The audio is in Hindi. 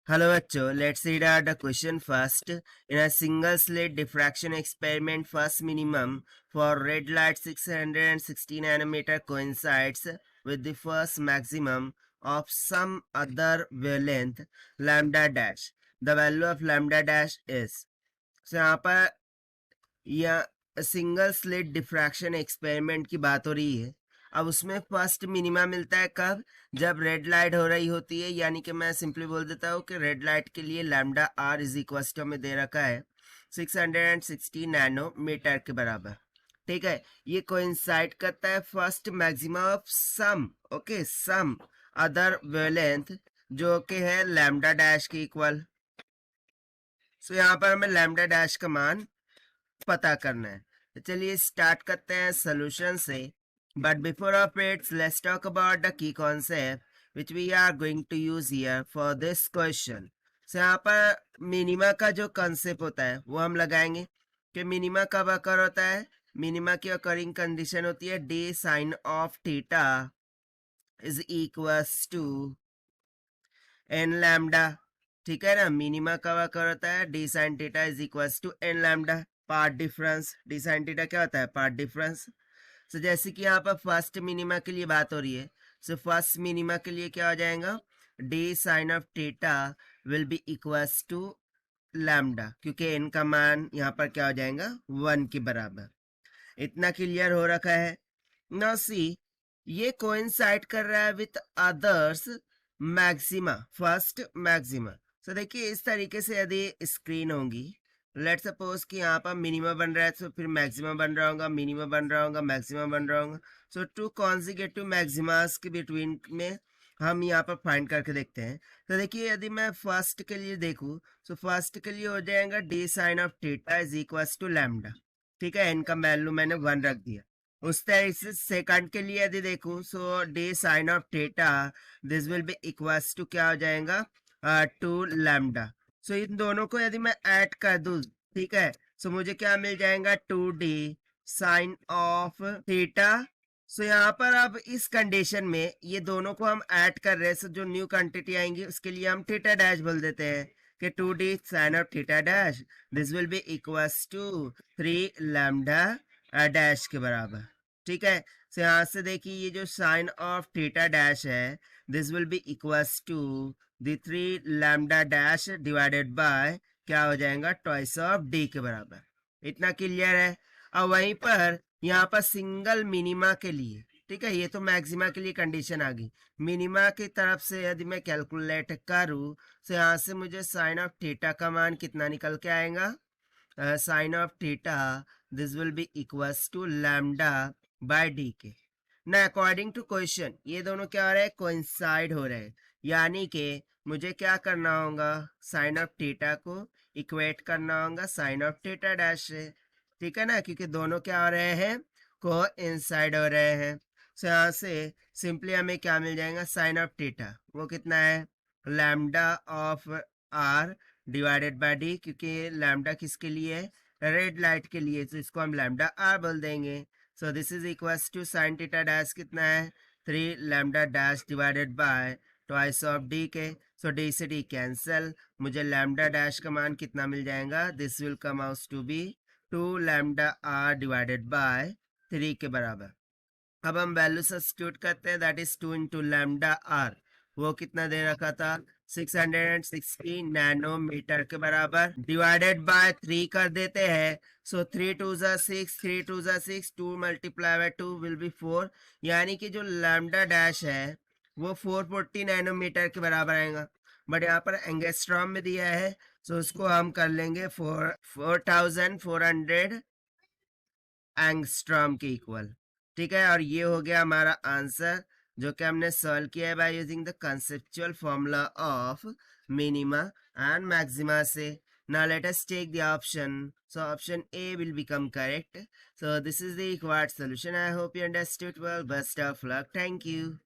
Hello bachcho, let's read out the question first. In a single slit diffraction experiment, first minimum for red light 660 nanometer coincides with the first maximum of some other wavelength lambda dash. The value of lambda dash is. So यहाँ पर यह सिंगल स्लिट डिफ्रैक्शन एक्सपेरिमेंट की बात हो रही है। अब उसमें फर्स्ट मिनिमा मिलता है कब? जब रेड लाइट हो रही होती है, यानी कि मैं सिंपली बोल देता हूँ कि रेड लाइट के लिए lambda R is equal to में दे रखा है 660 नैनोमीटर के बराबर। ठीक है, ये कोइंसाइड करता है first maximum of some, okay, some other wavelength जो कि है लैम्डा डैश के इक्वल। सो यहाँ पर हमें लैम्डा डैश का मान पता करना है। तो चलिए स्टार्ट करते हैं सोल्यूशन से। But before of its let's talk about the key concept which we are going to use here for this question. So यहाँ पर मिनिमा का जो कॉन्सेप्ट होता है वो हम लगाएंगे कि मिनिमा कब अकर होता है। मिनिमा की अकरिंग कंडीशन होती है d sine of theta is equals to n lambda. ठीक है ना, मिनिमा कब अकर होता है d sine theta is equals to n lambda, path difference. D sine theta क्या होता है? Path difference. सो जैसे कि यहाँ पर फर्स्ट मिनिमा के लिए बात हो रही है, सो फर्स्ट मिनिमा के लिए क्या हो जाएगा? D sine of theta will be equals to lambda, क्योंकि एन का मान यहाँ पर क्या हो जाएगा? 1 के बराबर। इतना क्लियर हो रखा है। नाउ सी, ये कोइंसाइड कर रहा है with others maxima, first maxima. So देखिए इस तरीके से यदि स्क्रीन होगी, लेट सपोज कि यहाँ पर मिनिमा बन रहा है तो फिर मैक्सिमा बन रहा होगा, मिनिमा बन रहा होगा, मैक्सिमा बन रहा होगा। सो टू कॉन्जिक्यूटिव मैक्सिमास के बिटवीन में हम यहाँ पर फाइंड करके देखते हैं। तो देखिए यदि मैं फर्स्ट के लिए देखूँ, सो फर्स्ट के लिए हो जाएगा d sine of theta is equal to lambda. ठीक है, इनका वैल्यू मैंने 1 रख दिया। उस तरह से सेकंड के लिए यदि देखूं, so d sine of theta this will be equals to क्या हो जाएगा? 2 लैम्डा। सो इन दोनों को यदि मैं ऐड कर दूं, ठीक है, सो मुझे क्या मिल जाएगा? 2d sine of theta. सो यहाँ पर अब इस कंडीशन में ये दोनों को हम ऐड कर रहे हैं, सो जो न्यू क्वांटिटी आएंगी उसके लिए हम थीटा डैश बोल देते हैं कि 2d sine of theta dash this will be equals to 3 lambda dash के बराबर। ठीक है, सो यहाँ से देखिए ये जो साइन ऑफ थीटा डैश है this will be equals to the 3 lambda dash divided by क्या हो जाएगा? ट्वाइस ऑफ डी के बराबर। इतना क्लियर है। अब वहीं पर यहाँ पर सिंगल मिनिमा के लिए, ठीक है, ये तो मैक्सिमा के लिए कंडीशन आ गई। मिनिमा की तरफ से यदि मैं कैलकुलेट करूँ तो यहाँ से मुझे साइन ऑफ थीटा का मान कितना निकल के आएगा? Sine of theta this will be equals to lambda by d के। ना अकॉर्डिंग टू क्वेश्चन ये दोनों क्या हो रहे हैं? कोइंसाइड हो रहे हैं, यानी कि मुझे क्या करना होगा? साइन ऑफ थीटा को इक्वेट करना होगा साइन ऑफ थीटा डैश से। ठीक है ना, क्योंकि दोनों क्या हो रहे हैं? कोइंसाइड हो रहे हैं। सो यहाँ से सिंपली हमें क्या मिल जाएगा? साइन ऑफ थीटा वो कितना है? Lambda of R divided by d, क्योंकि लैम्डा किसके लिए है? रेड लाइट के लिए, तो इसको हम लैम्डा आर बोल देंगे। So this is equals to sine theta dash कितना है? 3 lambda dash divided by twice of d के। सो डी से डी कैंसल, मुझे लैम्डा डैश का मान कितना मिल जाएगा? This will come out to be 2 lambda R divided by 3 के बराबर। अब हम वैल्यू सब्स्टिट्यूट करते हैं, that is 2 into lambda R, वो कितना दे रखा था? 660 नैनोमीटर के बराबर, डिवाइडेड बाय 3 कर देते हैं। सो 3 2 जा 6, 3 2 जा 6, 2 मल्टीप्लाई बाय 2 विल बी 4, यानी कि जो लैम्डा डैश है वो 440 नैनोमीटर के बराबर आएगा। बट यहाँ पर एंगस्ट्रॉम में दिया है, सो उसको हम कर लेंगे 4400 एंगस्ट्रॉम के इक्वल। ठीक है, और ये हो गया हमारा आंसर जो कि हमने सॉल्व किया है by using the conceptual formula of minima and maxima से। Now let us take the option. So option A will become correct. So this is the required solution. I hope you understood well. Best of luck. Thank you.